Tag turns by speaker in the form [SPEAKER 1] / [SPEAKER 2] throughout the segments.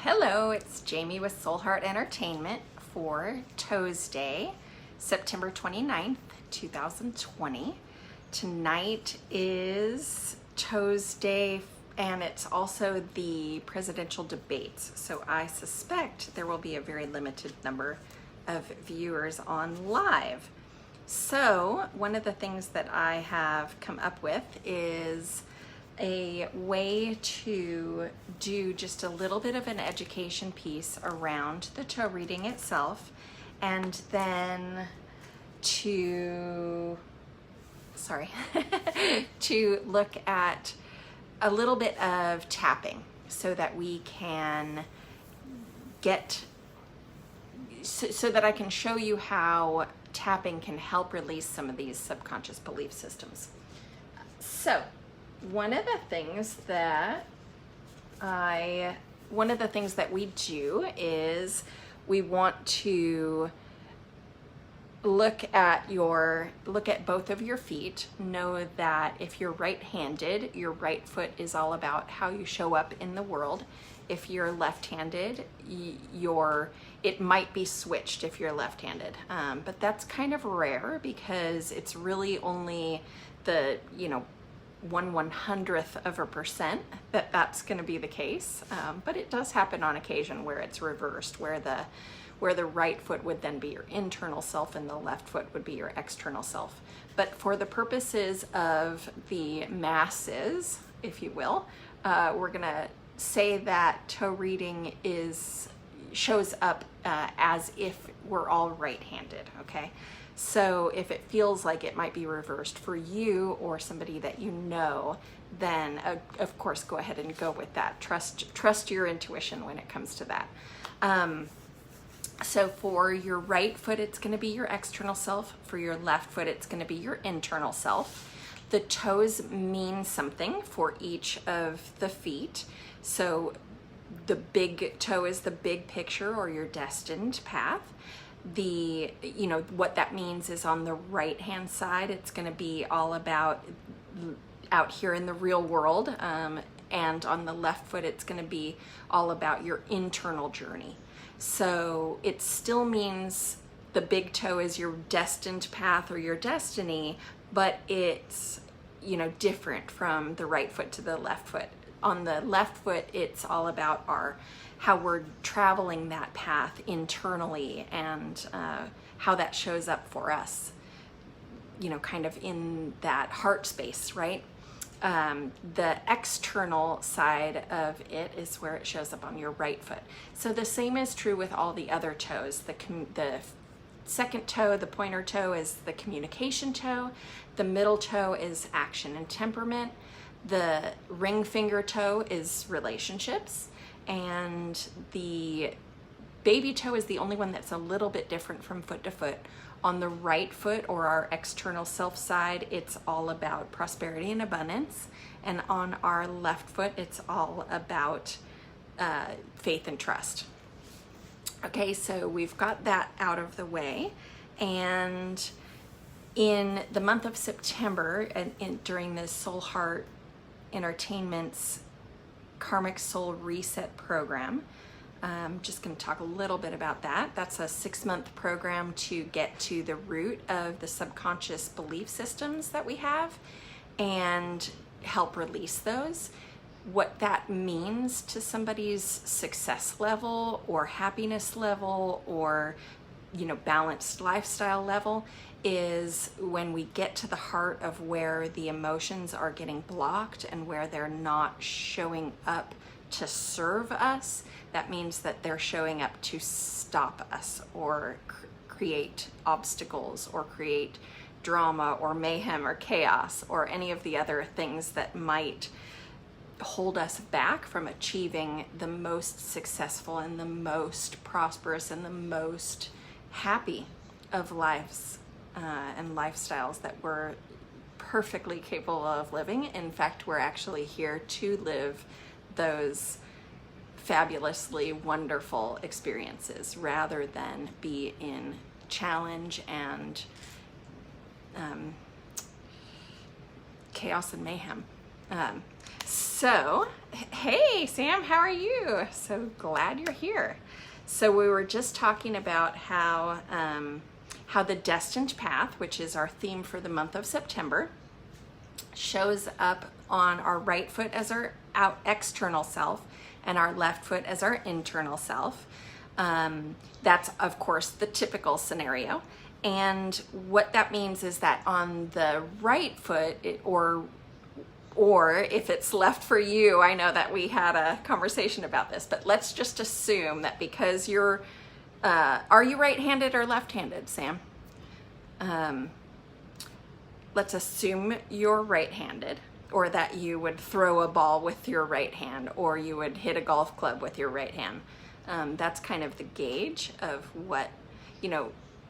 [SPEAKER 1] Hello, it's Jamie with Soul Heart Entertainment for ToesDay, September 29th, 2020. Tonight is ToesDay and it's also the presidential debates. So I suspect there will be a very limited number of viewers on live. So one of the things that I have come up with is a way to do just a little bit of an education piece around the toe reading itself, and then to to look at a little bit of tapping so that we can get so that I can show you how tapping can help release some of these subconscious belief systems. So one of the things that we do is we want to look at both of your feet. Know that if you're right-handed, your right foot is all about how you show up in the world. If you're left-handed, it might be switched if you're left-handed, but that's kind of rare because it's really only the 1/100th% that's going to be the case, but it does happen on occasion where it's reversed, where the right foot would then be your internal self and the left foot would be your external self. But for the purposes of the masses, if you will, we're going to say that toe reading shows up as if we're all right-handed, okay? So if it feels like it might be reversed for you or somebody that you know, then of course go ahead and go with that. Trust your intuition when it comes to that. So for your right foot, it's going to be your external self. For your left foot, it's going to be your internal self. The toes mean something for each of the feet. So the big toe is the big picture or your destined path. What that means is on the right hand side, it's going to be all about out here in the real world, and on the left foot it's going to be all about your internal journey. So it still means the big toe is your destined path or your destiny, but it's different from the right foot to the left foot. On the left foot, it's all about how we're traveling that path internally, and how that shows up for us, kind of in that heart space, right? The external side of it is where it shows up on your right foot. So the same is true with all the other toes. The second toe, the pointer toe, is the communication toe. The middle toe is action and temperament. The ring finger toe is relationships, and the baby toe is the only one that's a little bit different from foot to foot. On the right foot, or our external self side, it's all about prosperity and abundance, and on our left foot, it's all about faith and trust. Okay, so we've got that out of the way, and in the month of September, and during the Soul Heart Entertainment's Karmic Soul Reset program, I'm just going to talk a little bit about that. That's a 6-month program to get to the root of the subconscious belief systems that we have and help release those. What that means to somebody's success level or happiness level or balanced lifestyle level is when we get to the heart of where the emotions are getting blocked and where they're not showing up to serve us. That means that they're showing up to stop us or create obstacles or create drama or mayhem or chaos or any of the other things that might hold us back from achieving the most successful and the most prosperous and the most happy of lives and lifestyles that we're perfectly capable of living. In fact, we're actually here to live those fabulously wonderful experiences rather than be in challenge and chaos and mayhem. So, hey Sam, how are you? So glad you're here. So we were just talking about how the destined path, which is our theme for the month of September, shows up on our right foot as our external self and our left foot as our internal self. That's of course the typical scenario. And what that means is that on the right foot, or if it's left for you, I know that we had a conversation about this, but let's just assume that because you're, are you right-handed or left-handed, Sam? Let's assume you're right-handed, or that you would throw a ball with your right hand, or you would hit a golf club with your right hand. That's kind of the gauge of what,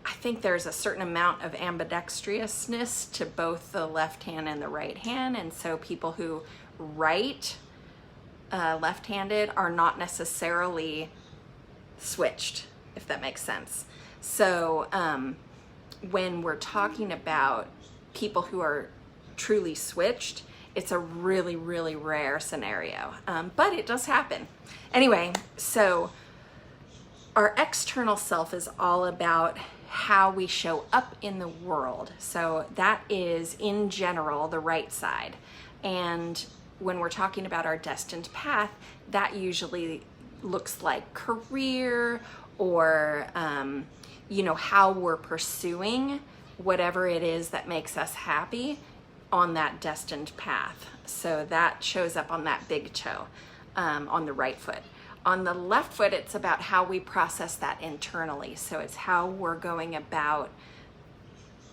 [SPEAKER 1] I think there's a certain amount of ambidextrousness to both the left hand and the right hand. And so people who write left-handed are not necessarily switched, if that makes sense. So when we're talking about people who are truly switched, it's a really, really rare scenario, but it does happen. Anyway, so our external self is all about how we show up in the world. So that is, in general, the right side. And when we're talking about our destined path, that usually looks like career or, how we're pursuing whatever it is that makes us happy on that destined path. So that shows up on that big toe, on the right foot. On the left foot, it's about how we process that internally. So it's how we're going about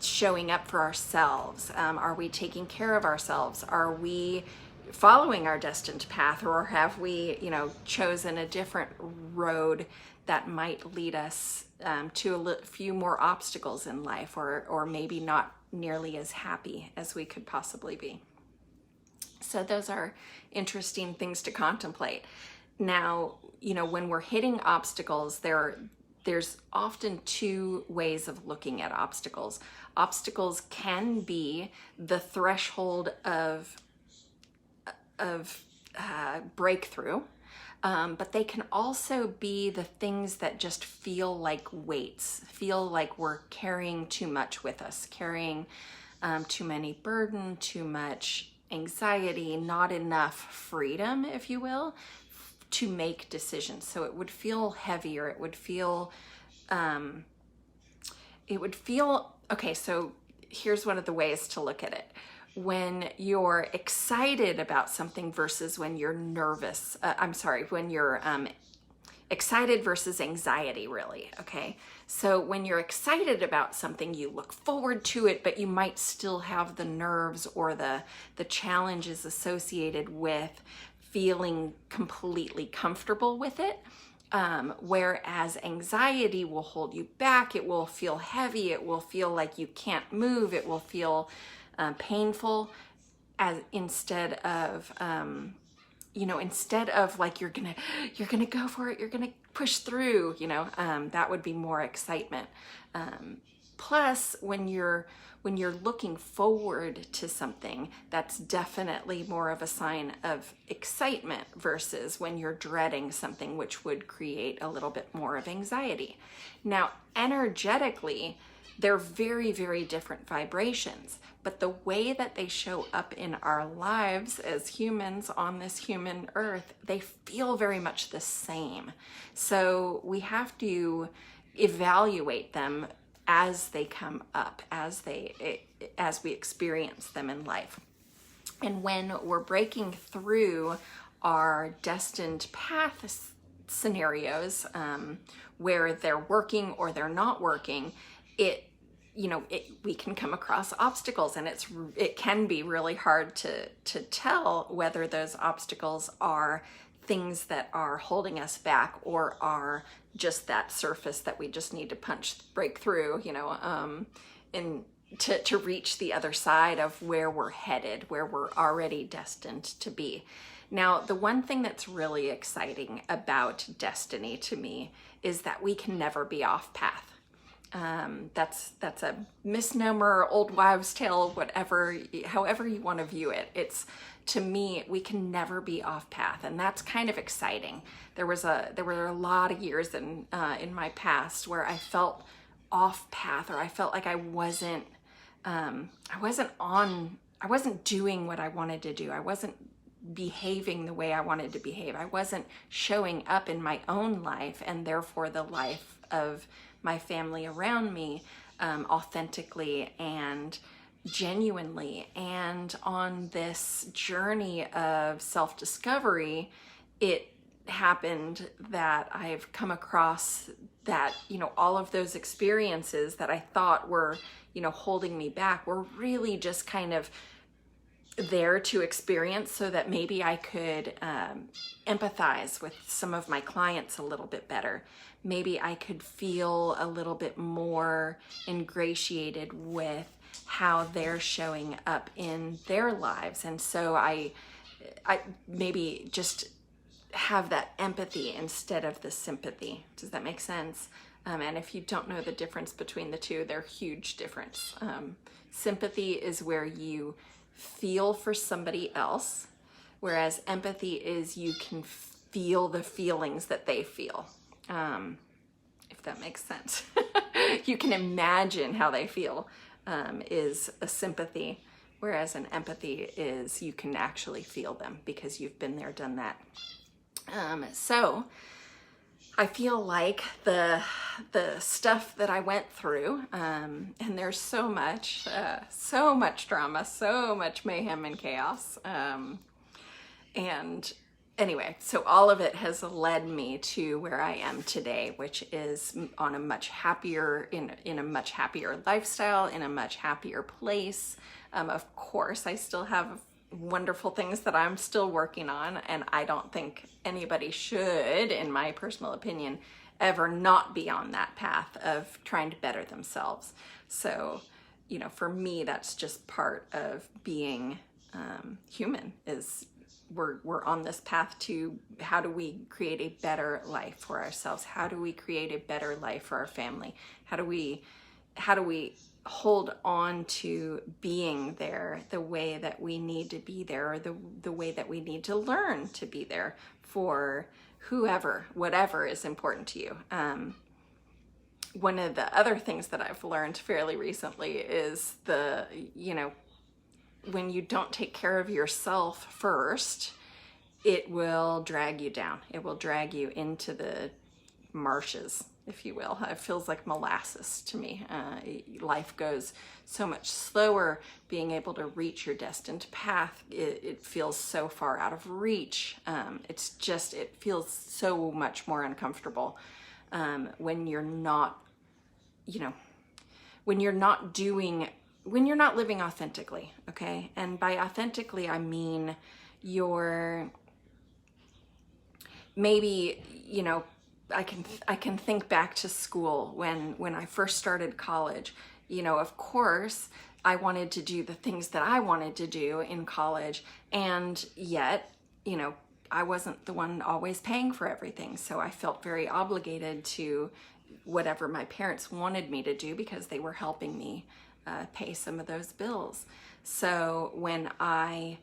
[SPEAKER 1] showing up for ourselves. Are we taking care of ourselves? Are we following our destined path, or have we, chosen a different road that might lead us to a few more obstacles in life, or maybe not nearly as happy as we could possibly be? So those are interesting things to contemplate. Now, when we're hitting obstacles, there's often two ways of looking at obstacles. Obstacles can be the threshold of breakthrough, but they can also be the things that just feel like weights, feel like we're carrying too much with us, carrying too many burden, too much anxiety, not enough freedom, if you will, to make decisions. So it would feel heavier. It would feel, okay, so here's one of the ways to look at it. When you're excited about something versus when you're nervous, when you're excited versus anxiety, really, okay? So when you're excited about something, you look forward to it, but you might still have the nerves or the challenges associated with feeling completely comfortable with it. Whereas anxiety will hold you back. It will feel heavy. It will feel like you can't move. It will feel painful, instead of like you're gonna go for it, you're gonna push through, that would be more excitement. Plus, when you're looking forward to something, that's definitely more of a sign of excitement versus when you're dreading something, which would create a little bit more of anxiety. Now, energetically, they're very, very different vibrations, but the way that they show up in our lives as humans on this human earth, they feel very much the same. So we have to evaluate them as they come up, as we experience them in life. And when we're breaking through our destined path scenarios, where they're working or they're not working, we can come across obstacles, and it can be really hard to tell whether those obstacles are things that are holding us back or are just that surface that we just need to break through, and to reach the other side of where we're headed, where we're already destined to be. Now, the one thing that's really exciting about destiny to me is that we can never be off path. That's a misnomer, old wives' tale, whatever, however you want to view it. It's, to me, we can never be off path, and that's kind of exciting. There were a lot of years in my past where I felt off path, or I felt like I wasn't doing what I wanted to do. I wasn't behaving the way I wanted to behave. I wasn't showing up in my own life, and therefore the life of my family around me, authentically and genuinely. And on this journey of self-discovery, it happened that I've come across that, all of those experiences that I thought were, holding me back were really just kind of there to experience, so that maybe I could empathize with some of my clients a little bit better. Maybe I could feel a little bit more ingratiated with how they're showing up in their lives. And so I maybe just have that empathy instead of the sympathy. Does that make sense? And if you don't know the difference between the two, they're huge difference. Sympathy is where you feel for somebody else, whereas empathy is you can feel the feelings that they feel. If that makes sense. You can imagine how they feel, is a sympathy, whereas an empathy is you can actually feel them because you've been there, done that. So I feel like the stuff that I went through, and there's so much drama, so much mayhem and chaos, and anyway, so all of it has led me to where I am today, which is on a much happier, in a much happier lifestyle, in a much happier place. Of course, I still have wonderful things that I'm still working on, and I don't think anybody should, in my personal opinion, ever not be on that path of trying to better themselves. So, for me, that's just part of being human, is we're on this path to how do we create a better life for ourselves? How do we create a better life for our family? How do we hold on to being there the way that we need to be there, or the way that we need to learn to be there for whoever, whatever is important to you. One of the other things that I've learned fairly recently is when you don't take care of yourself first, it will drag you down. It will drag you into the marshes, if you will. It feels like molasses to me. Life goes so much slower. Being able to reach your destined path, it feels so far out of reach. It feels so much more uncomfortable when you're not, when you're not living authentically, okay? And by authentically, I mean maybe, I can think back to school when I first started college. Of course, I wanted to do the things that I wanted to do in college, and yet, I wasn't the one always paying for everything. So I felt very obligated to whatever my parents wanted me to do because they were helping me pay some of those bills. So when I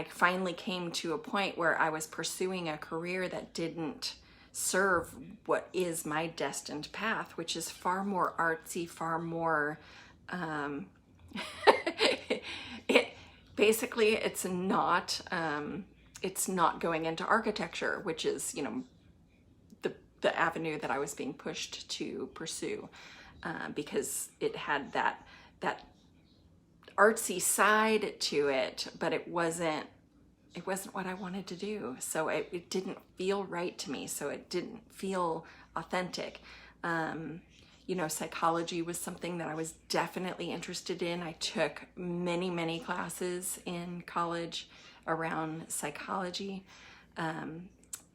[SPEAKER 1] finally came to a point where I was pursuing a career that didn't serve what is my destined path, which is far more artsy, far more, it's not going into architecture, which is, the avenue that I was being pushed to pursue, because it had that artsy side to it, but it wasn't what I wanted to do. So it didn't feel right to me. So it didn't feel authentic. Psychology was something that I was definitely interested in. I took many, many classes in college around psychology,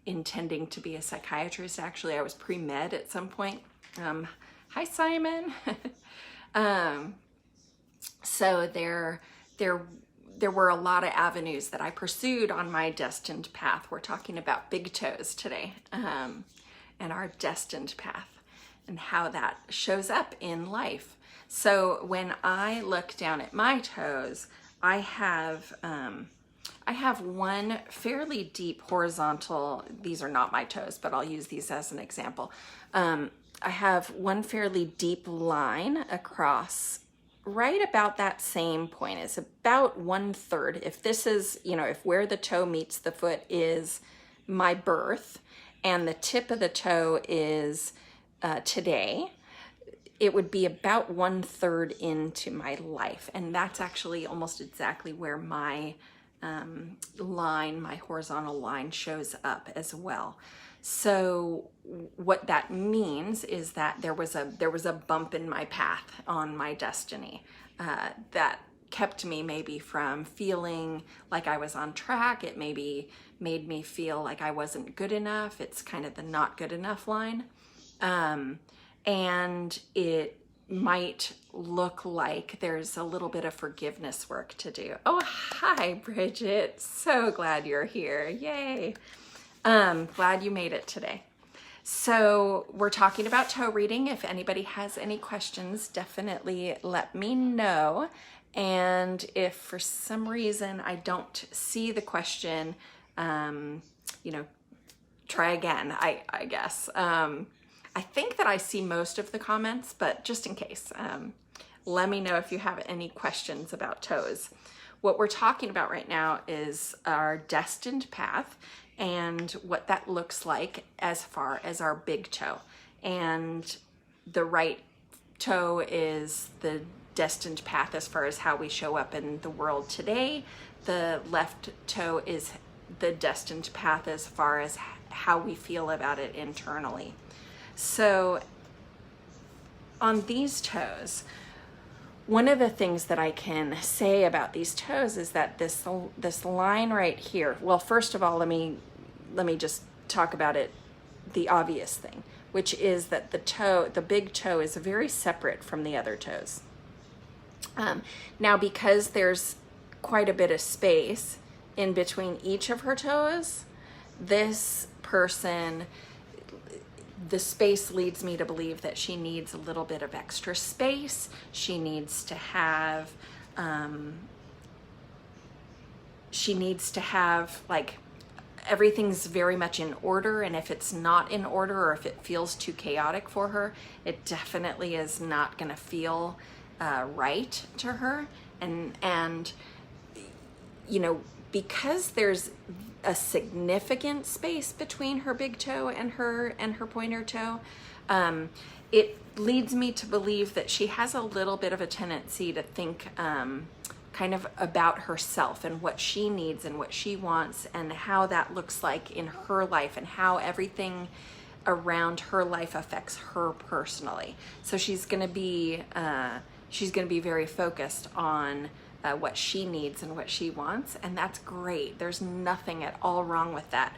[SPEAKER 1] intending to be a psychiatrist. Actually, I was pre-med at some point. Hi, Simon. So there were a lot of avenues that I pursued on my destined path. We're talking about big toes today, and our destined path. and how that shows up in life. So when I look down at my toes, I have one fairly deep horizontal, these are not my toes, but I'll use these as an example. I have one fairly deep line across right about that same point. It's about 1/3. If this is, if where the toe meets the foot is my birth and the tip of the toe is today, it would be about 1/3 into my life. And that's actually almost exactly where my my horizontal line shows up as well. So what that means is that there was a bump in my path on my destiny that kept me maybe from feeling like I was on track. It maybe made me feel like I wasn't good enough. It's kind of the not good enough line. And it might look like there's a little bit of forgiveness work to do. Oh, hi, Bridget. So glad you're here. Yay. Glad you made it today. So we're talking about toe reading. If anybody has any questions, definitely let me know. And if for some reason I don't see the question, try again, I guess. I think that I see most of the comments, but just in case, let me know if you have any questions about toes. What we're talking about right now is our destined path and what that looks like as far as our big toe. And the right toe is the destined path as far as how we show up in the world today. The left toe is the destined path as far as how we feel about it internally. So on these toes, one of the things that I can say about these toes is that this line right here, well, first of all, let me just talk about it, the obvious thing, which is that the big toe is very separate from the other toes. Now, because there's quite a bit of space in between each of her toes, this person, the space leads me to believe that she needs a little bit of extra space. She needs to have, like, everything's very much in order. And if it's not in order, or if it feels too chaotic for her, it definitely is not going to feel right to her. And because there's a significant space between her big toe and her pointer toe, it leads me to believe that she has a little bit of a tendency to think kind of about herself and what she needs and what she wants and how that looks like in her life and how everything around her life affects her personally. So she's going to be very focused on what she needs and what she wants, and that's great. There's nothing at all wrong with that.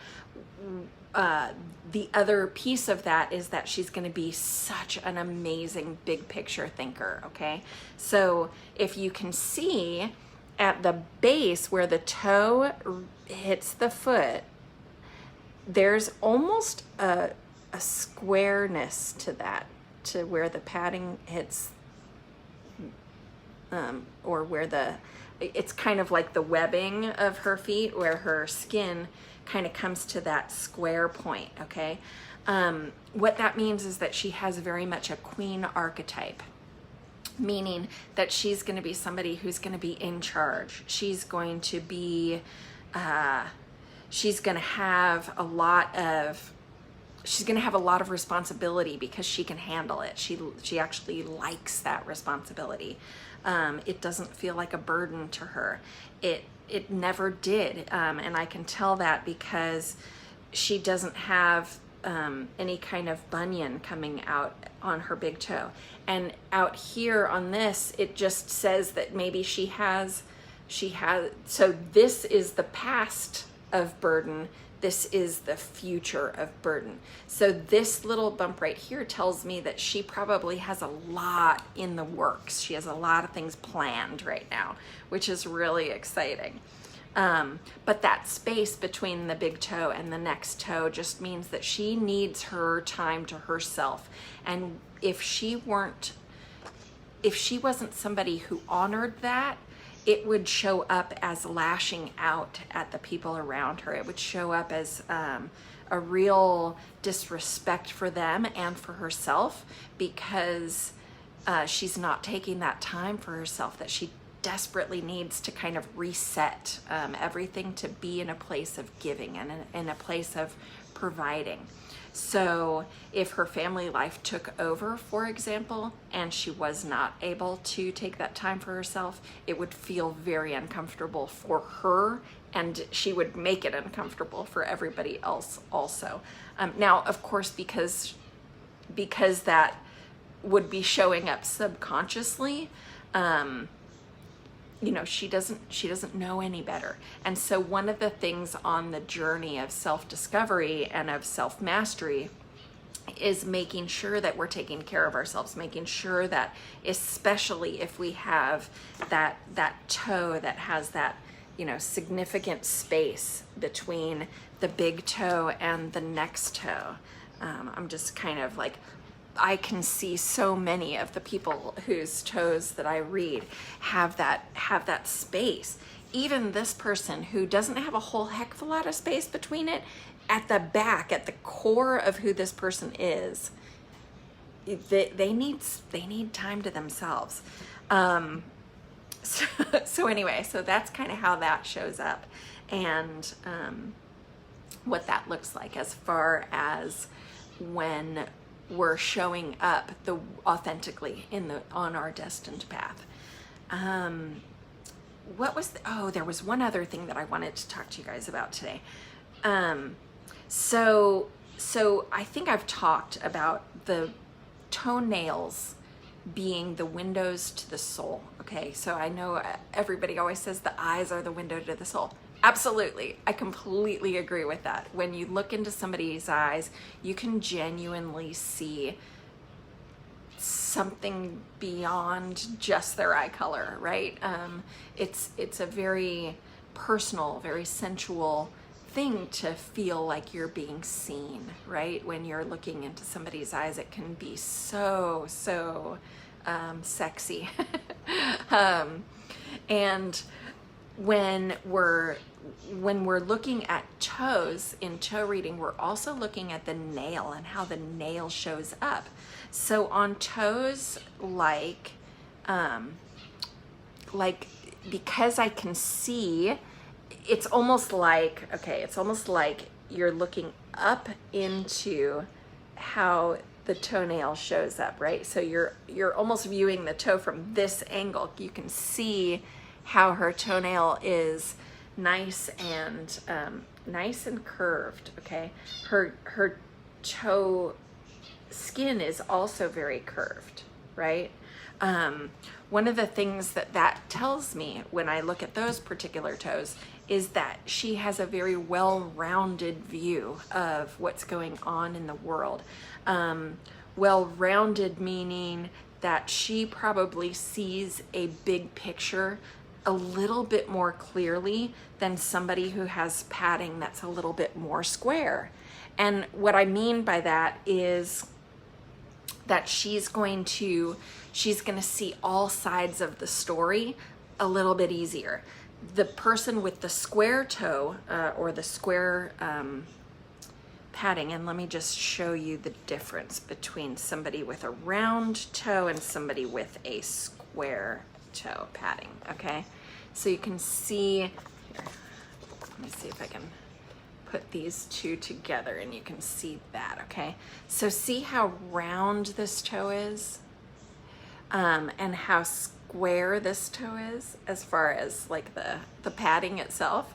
[SPEAKER 1] The other piece of that is that she's going to be such an amazing big picture thinker, okay? So if you can see at the base where the toe hits the foot, there's almost a squareness to that, to where the padding hits, or where it's kind of like the webbing of her feet, where her skin kind of comes to that square point, okay? What that means is that she has very much a queen archetype, meaning that she's going to be somebody who's going to be in charge. She's going to be, she's going to have a lot of responsibility because she can handle it. She actually likes that responsibility. It doesn't feel like a burden to her. It never did. And I can tell that because she doesn't have any kind of bunion coming out on her big toe. And out here on this, it just says that maybe she has, so this is the past of burden. This is the future of burden. So this little bump right here tells me that she probably has a lot in the works. She has a lot of things planned right now, which is really exciting. But that space between the big toe and the next toe just means that she needs her time to herself. And if she wasn't somebody who honored that, it would show up as lashing out at the people around her. It would show up as a real disrespect for them and for herself, because she's not taking that time for herself that she desperately needs to kind of reset everything to be in a place of giving and in a place of providing. So if her family life took over, for example, and she was not able to take that time for herself, it would feel very uncomfortable for her, and she would make it uncomfortable for everybody else also. Now, of course, because that would be showing up subconsciously, you know, she doesn't know any better. And so one of the things on the journey of self-discovery and of self-mastery is making sure that we're taking care of ourselves, making sure that, especially if we have that toe that has that, you know, significant space between the big toe and the next toe. I'm just kind of like, I can see so many of the people whose toes that I read have that space. Even this person who doesn't have a whole heck of a lot of space between it, at the back, at the core of who this person is, they need time to themselves. So anyway, so that's kind of how that shows up, and what that looks like as far as when we're showing up authentically on our destined path. There was one other thing that I wanted to talk to you guys about today. So I think I've talked about the toenails being the windows to the soul. Okay, so I know everybody always says the eyes are the window to the soul. Absolutely, I completely agree with that. When you look into somebody's eyes, you can genuinely see something beyond just their eye color, right? It's a very personal, very sensual thing to feel like you're being seen, right? When you're looking into somebody's eyes, it can be so sexy. And when we're looking at toes in toe reading, we're also looking at the nail and how the nail shows up. So on toes, like because I can see, it's almost like you're looking up into how the toenail shows up, right? So you're almost viewing the toe from this angle. You can see how her toenail is nice and curved. Okay, her toe skin is also very curved, right? One of the things that tells me when I look at those particular toes is that she has a very well-rounded view of what's going on in the world. Well-rounded meaning that she probably sees a big picture a little bit more clearly than somebody who has padding that's a little bit more square. And what I mean by that is that she's going to see all sides of the story a little bit easier. The person with the square toe or the square padding, and let me just show you the difference between somebody with a round toe and somebody with a square toe padding. Okay, so you can see here, let me see if I can put these two together and you can see that. Okay, so see how round this toe is, and how square this toe is as far as like the padding itself.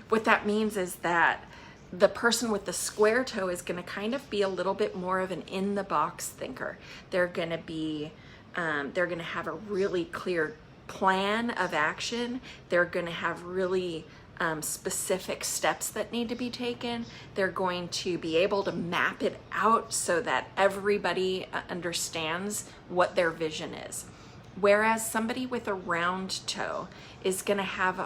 [SPEAKER 1] What that means is that the person with the square toe is going to kind of be a little bit more of an in the box thinker. They're going to have a really clear plan of action. They're going to have really specific steps that need to be taken. They're going to be able to map it out so that everybody understands what their vision is. Whereas somebody with a round toe is going to have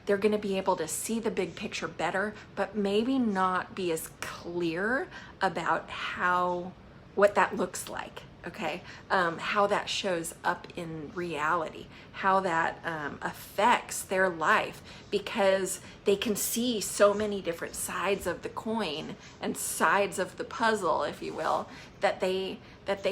[SPEAKER 1] they're going to be able to see the big picture better, but maybe not be as clear about what that looks like, okay? How that shows up in reality, how that affects their life, because they can see so many different sides of the coin and sides of the puzzle, if you will, that they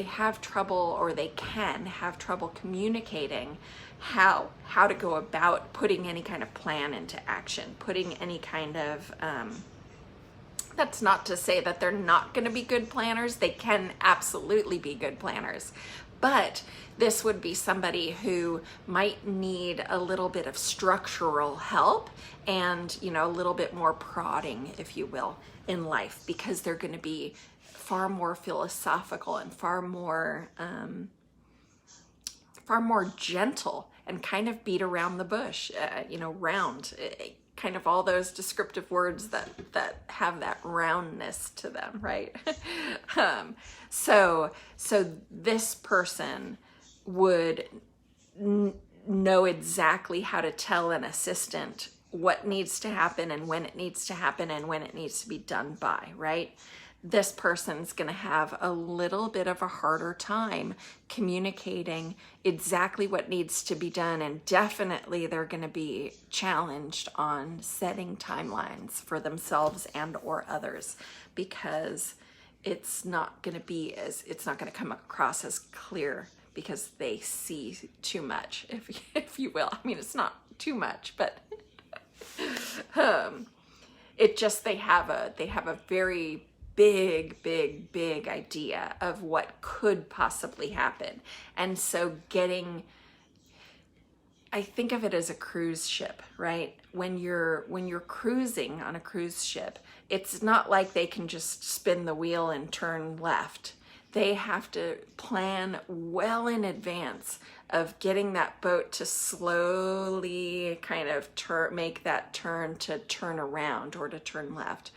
[SPEAKER 1] have trouble, or they can have trouble communicating how to go about putting any kind of plan into action, putting any kind of that's not to say that they're not going to be good planners. They can absolutely be good planners. But this would be somebody who might need a little bit of structural help and, a little bit more prodding, if you will, in life, because they're going to be far more philosophical and far more gentle and kind of beat around the bush, round. Kind of all those descriptive words that have that roundness to them, right? So this person would know exactly how to tell an assistant what needs to happen and when it needs to happen and when it needs to be done by, right? This person's going to have a little bit of a harder time communicating exactly what needs to be done, and definitely they're going to be challenged on setting timelines for themselves and or others, because it's not going to come across as clear, because they see too much, if you will. I mean, it's not too much, but they have a very big idea of what could possibly happen. And so I think of it as a cruise ship, right? When you're cruising on a cruise ship, it's not like they can just spin the wheel and turn left. They have to plan well in advance of getting that boat to slowly kind of make that turn to turn around or to turn left.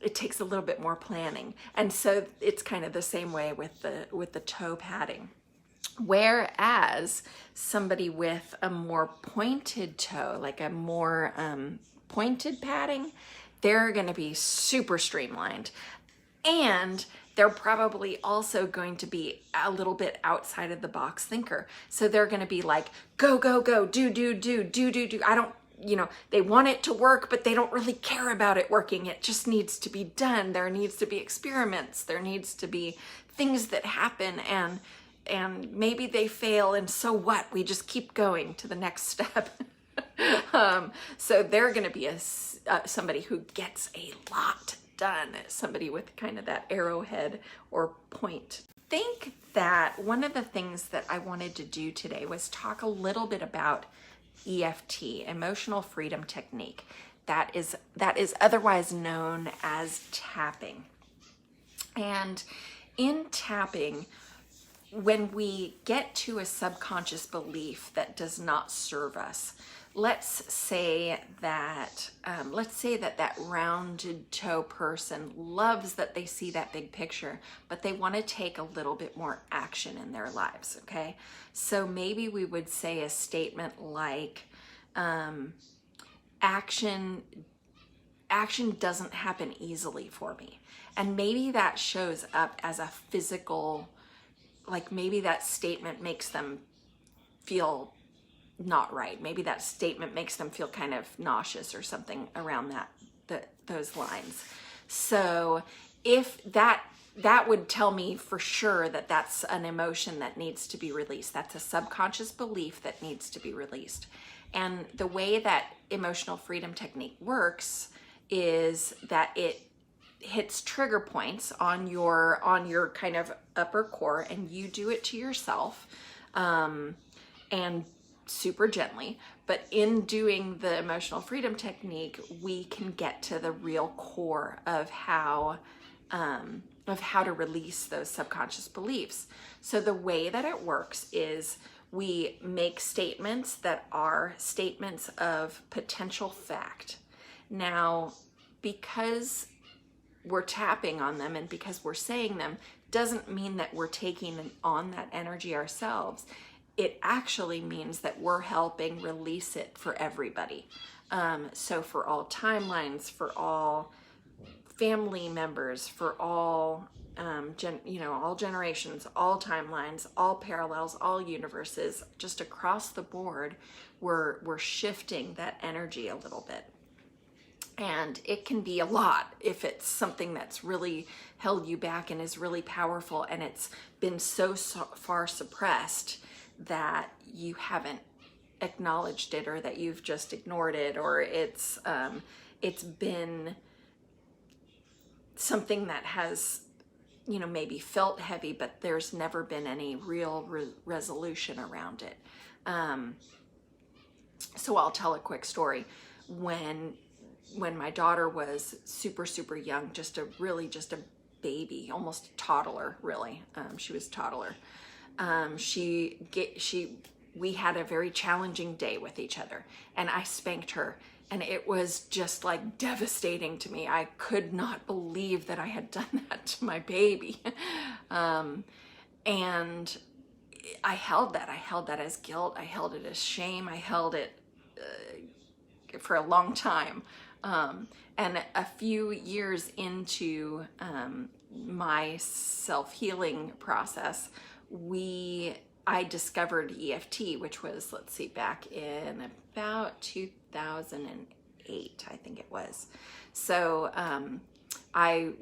[SPEAKER 1] It takes a little bit more planning. And so it's kind of the same way with the toe padding. Whereas somebody with a more pointed toe, like a more pointed padding, they're going to be super streamlined. And they're probably also going to be a little bit outside of the box thinker. So they're going to be like, go, go, go, do. They want it to work, but they don't really care about it working. It just needs to be done. There needs to be experiments. There needs to be things that happen, and maybe they fail, and so what? We just keep going to the next step. So they're going to be somebody who gets a lot done, somebody with kind of that arrowhead or point. I think that one of the things that I wanted to do today was talk a little bit about EFT, emotional freedom technique, that is otherwise known as tapping. And in tapping, when we get to a subconscious belief that does not serve us, let's say that that rounded toe person loves that they see that big picture, but they want to take a little bit more action in their lives, okay? So maybe we would say a statement like, action doesn't happen easily for me. And maybe that shows up as a physical, like maybe that statement makes them feel not right. Maybe that statement makes them feel kind of nauseous or something around those lines. So if that would tell me for sure that that's an emotion that needs to be released. That's a subconscious belief that needs to be released. And the way that emotional freedom technique works is that it hits trigger points on your kind of upper core, and you do it to yourself, and super gently. But in doing the emotional freedom technique, we can get to the real core of how to release those subconscious beliefs. So the way that it works is we make statements that are statements of potential fact. Now, because we're tapping on them and because we're saying them, doesn't mean that we're taking on that energy ourselves. It actually means that we're helping release it for everybody. So for all timelines, for all family members, for all all generations, all timelines, all parallels, all universes, just across the board, we're shifting that energy a little bit. And it can be a lot if it's something that's really held you back and is really powerful, and it's been so far suppressed that you haven't acknowledged it, or that you've just ignored it, or it's been something that has maybe felt heavy, but there's never been any real resolution around it. So I'll tell a quick story. When my daughter was super young, just a baby, almost a toddler, really. She was a toddler. We had a very challenging day with each other, and I spanked her, and it was just like devastating to me. I could not believe that I had done that to my baby. And I held that as guilt. I held it as shame. I held it for a long time. And a few years into my self-healing process, I discovered EFT, which was, back in about 2008, I think it was. So I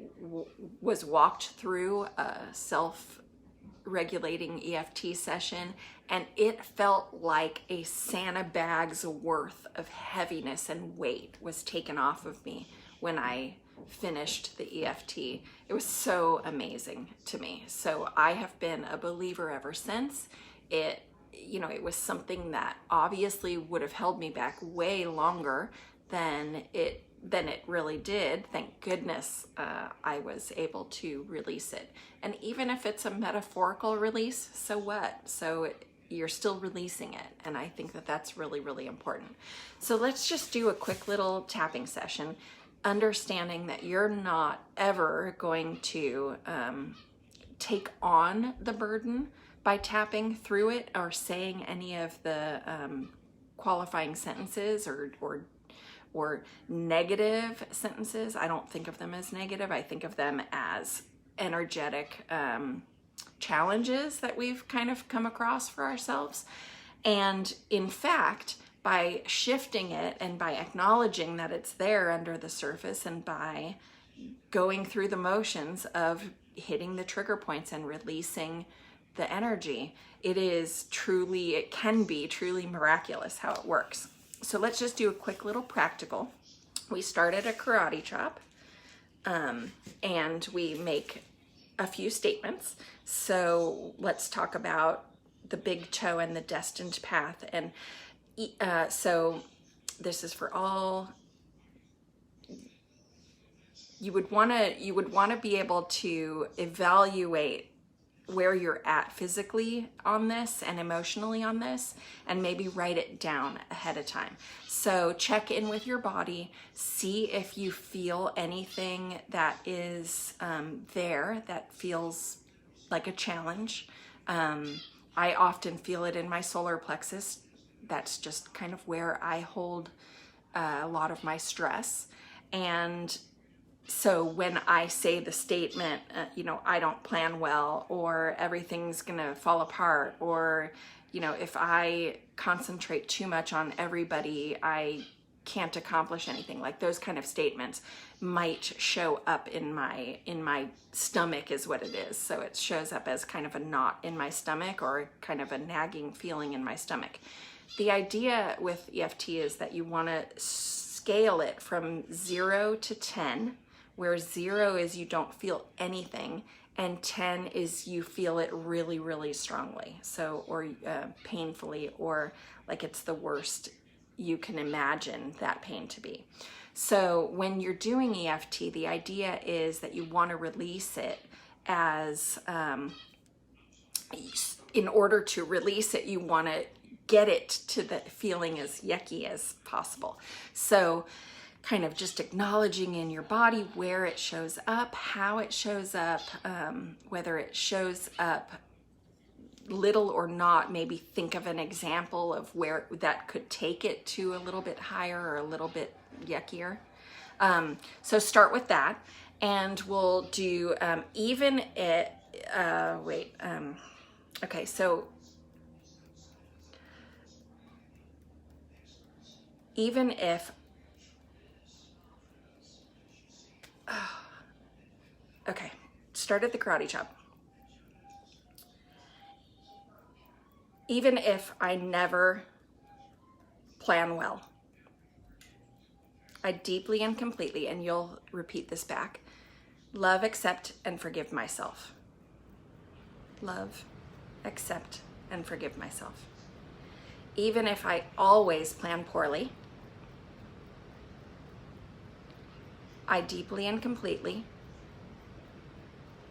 [SPEAKER 1] was walked through a self-regulating EFT session, and it felt like a Santa bag's worth of heaviness and weight was taken off of me when I finished the EFT. It was so amazing to me. So I have been a believer ever since. It was something that obviously would have held me back way longer than it really did. Thank goodness I was able to release it. And even if it's a metaphorical release, so what? You're still releasing it. And I think that that's really, really important. So let's just do a quick little tapping session, understanding that you're not ever going to take on the burden by tapping through it or saying any of the qualifying sentences or negative sentences. I don't think of them as negative. I think of them as energetic challenges that we've kind of come across for ourselves. And in fact, by shifting it and by acknowledging that it's there under the surface, and by going through the motions of hitting the trigger points and releasing the energy, it can be truly miraculous how it works. So let's just do a quick little practical. We start at a karate chop, and we make a few statements. So let's talk about the big toe and the destined path. And so this is for all. You would want to be able to evaluate where you're at physically on this and emotionally on this, and maybe write it down ahead of time. So check in with your body, see if you feel anything that is there that feels like a challenge. I often feel it in my solar plexus. That's just kind of where I hold a lot of my stress. And so when I say the statement, I don't plan well, or everything's gonna fall apart, or, if I concentrate too much on everybody, I can't accomplish anything, like those kind of statements might show up in my stomach is what it is. So it shows up as kind of a knot in my stomach, or kind of a nagging feeling in my stomach. The idea with EFT is that you want to scale it from 0 to 10, where 0 is you don't feel anything, and 10 is you feel it really, really strongly. So, or painfully, or like it's the worst you can imagine that pain to be. So when you're doing EFT, the idea is that you want to release it as, in order to release it, you want to get it to the feeling as yucky as possible. So kind of just acknowledging in your body where it shows up, how it shows up, whether it shows up little or not. Maybe think of an example of where that could take it to a little bit higher or a little bit yuckier. So start with that, and we'll do even it, okay, so even if, okay, start at the karate chop. Even if I never plan well, I deeply and completely, and you'll repeat this back, love, accept, and forgive myself. Love, accept, and forgive myself. Even if I always plan poorly, I deeply and completely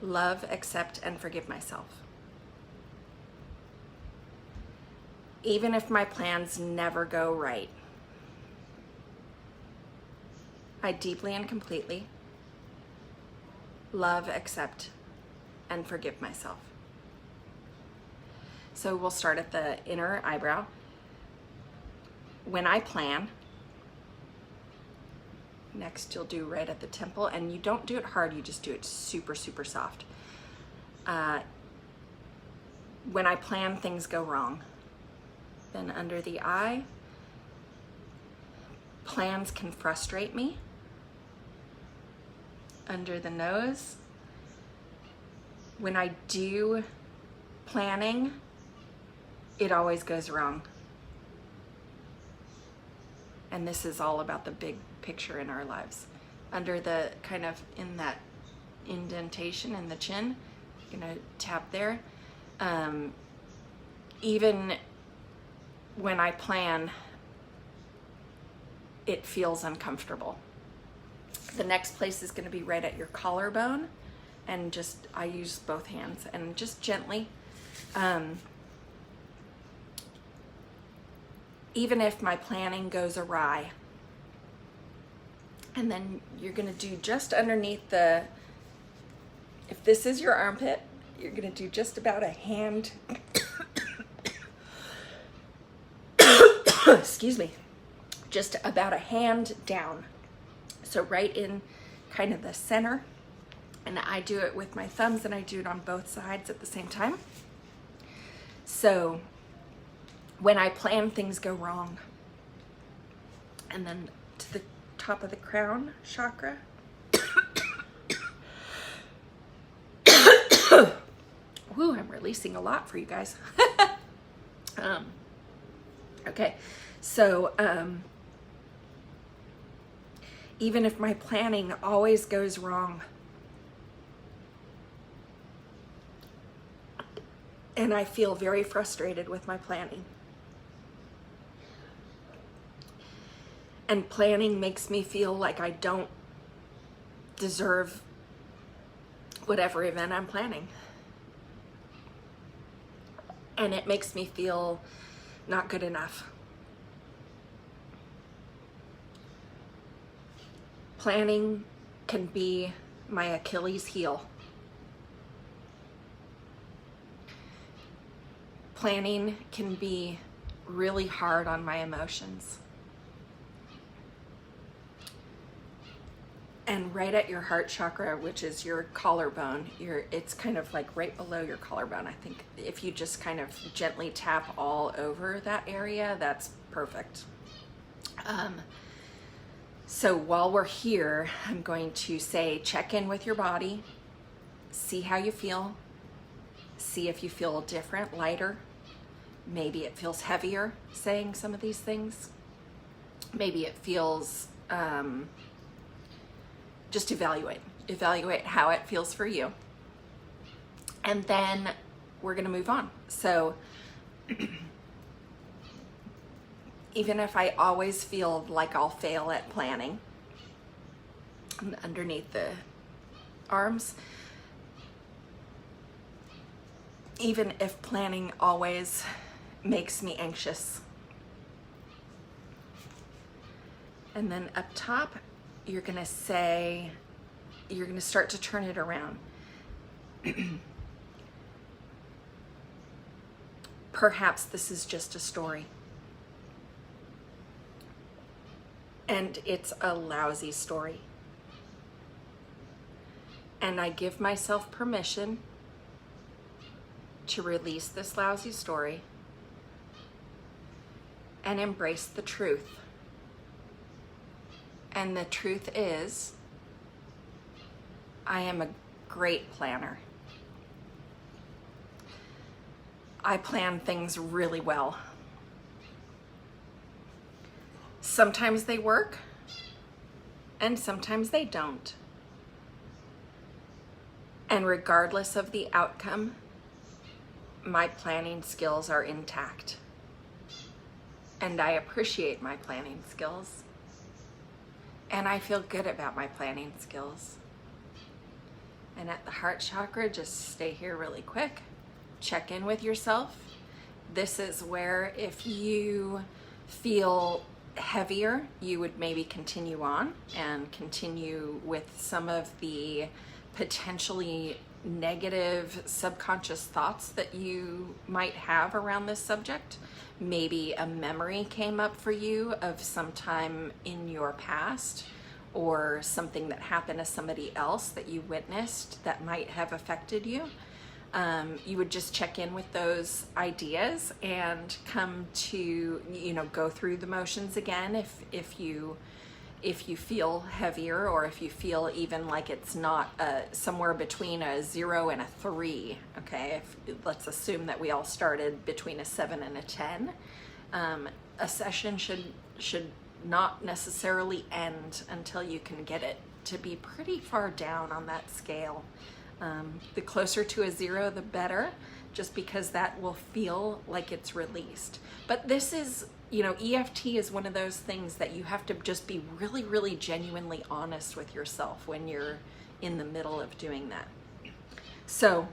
[SPEAKER 1] love, accept, and forgive myself. Even if my plans never go right, I deeply and completely love, accept, and forgive myself. So we'll start at the inner eyebrow. When I plan, next you'll do right at the temple, and you don't do it hard, you just do it super, super soft. When I plan, things go wrong. Then under the eye, plans can frustrate me. Under the nose, when I do planning, it always goes wrong. And this is all about the big picture in our lives. Under the kind of in that indentation in the chin, you're gonna tap there. Even when I plan, it feels uncomfortable. The next place is going to be right at your collarbone, and just, I use both hands and just gently, even if my planning goes awry, and then you're going to do just underneath the, if this is your armpit, you're going to do just about a hand, excuse me, just about a hand down. So right in kind of the center, and I do it with my thumbs, and I do it on both sides at the same time. So when I plan, things go wrong. And then to the top of the crown chakra. Woo, I'm releasing a lot for you guys. Okay, so even if my planning always goes wrong, and I feel very frustrated with my planning, and planning makes me feel like I don't deserve whatever event I'm planning, and it makes me feel not good enough. Planning can be my Achilles heel. Planning can be really hard on my emotions. And right at your heart chakra, which is your collarbone, it's kind of like right below your collarbone. I think if you just kind of gently tap all over that area, that's perfect. So while we're here, I'm going to say, check in with your body, see how you feel, see if you feel different, lighter. Maybe it feels heavier saying some of these things. Maybe it feels, just evaluate how it feels for you. And then we're gonna move on. So even if I always feel like I'll fail at planning, underneath the arms, even if planning always makes me anxious, And then up top, you're gonna say, you're gonna start to turn it around. Perhaps this is just a story. And it's a lousy story. And I give myself permission to release this lousy story and embrace the truth. And the truth is, I am a great planner. I plan things really well. Sometimes they work, and sometimes they don't. And regardless of the outcome, my planning skills are intact. And I appreciate my planning skills. And I feel good about my planning skills. And at the heart chakra, just stay here really quick. Check in with yourself. This is where if you feel heavier, you would maybe continue on and continue with some of the potentially negative subconscious thoughts that you might have around this subject. Maybe a memory came up for you of some time in your past, or something that happened to somebody else that you witnessed that might have affected you. You would just check in with those ideas and come to, go through the motions again if you feel heavier, or if you feel even like it's not somewhere between a 0 and a 3, okay? Let's assume that we all started between a 7 and a 10. A session should not necessarily end until you can get it to be pretty far down on that scale. The closer to a 0, the better, just because that will feel like it's released. But this is, EFT is one of those things that you have to just be really, really genuinely honest with yourself when you're in the middle of doing that. So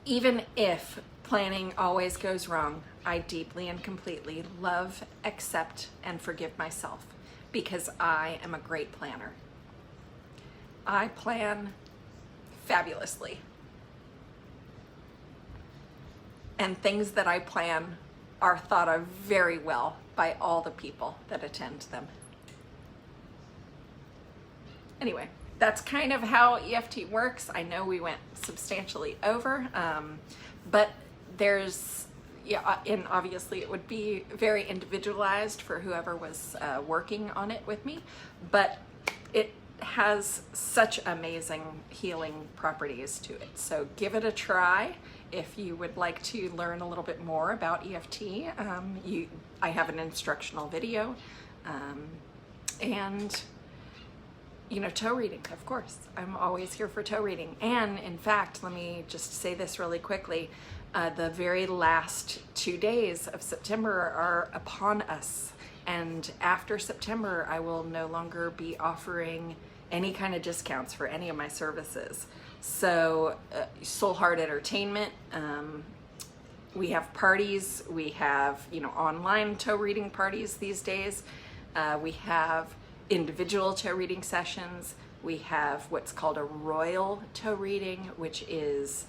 [SPEAKER 1] even if planning always goes wrong, I deeply and completely love, accept, and forgive myself, because I am a great planner. I plan fabulously. And things that I plan are thought of very well by all the people that attend them. Obviously that's kind of how EFT works. I know we went substantially over, but and obviously it would be very individualized for whoever was working on it with me, but it has such amazing healing properties to it. So give it a try. If you would like to learn a little bit more about EFT, I have an instructional video, and toe reading, of course. I'm always here for toe reading. And in fact, let me just say this really quickly. The very last 2 days of September are upon us. And after September, I will no longer be offering any kind of discounts for any of my services. So Soul Heart Entertainment, we have parties, we have online toe reading parties these days, we have individual toe reading sessions, we have what's called a royal toe reading, which is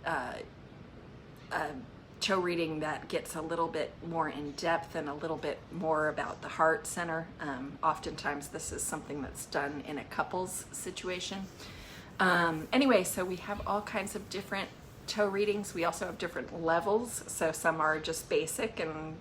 [SPEAKER 1] a toe reading that gets a little bit more in depth and a little bit more about the heart center. Oftentimes this is something that's done in a couples situation. So we have all kinds of different toe readings. We also have different levels. So some are just basic and,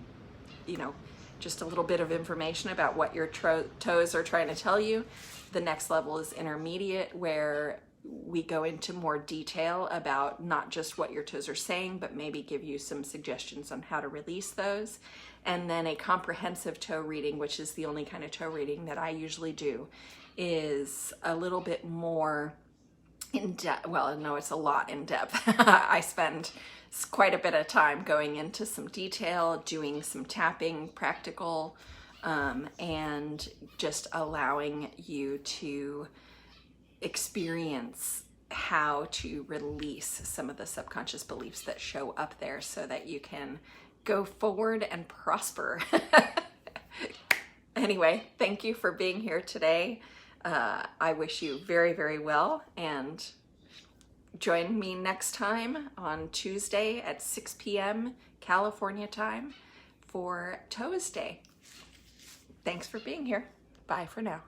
[SPEAKER 1] just a little bit of information about what your toes are trying to tell you. The next level is intermediate, where we go into more detail about not just what your toes are saying, but maybe give you some suggestions on how to release those. And then a comprehensive toe reading, which is the only kind of toe reading that I usually do, is a little bit more in depth. Well, no, it's a lot in depth. I spend quite a bit of time going into some detail, doing some tapping, practical, and just allowing you to experience how to release some of the subconscious beliefs that show up there so that you can go forward and prosper. Anyway, thank you for being here today. I wish you very, very well, and join me next time on Tuesday at 6 p.m. California time for ToesDay. Thanks for being here. Bye for now.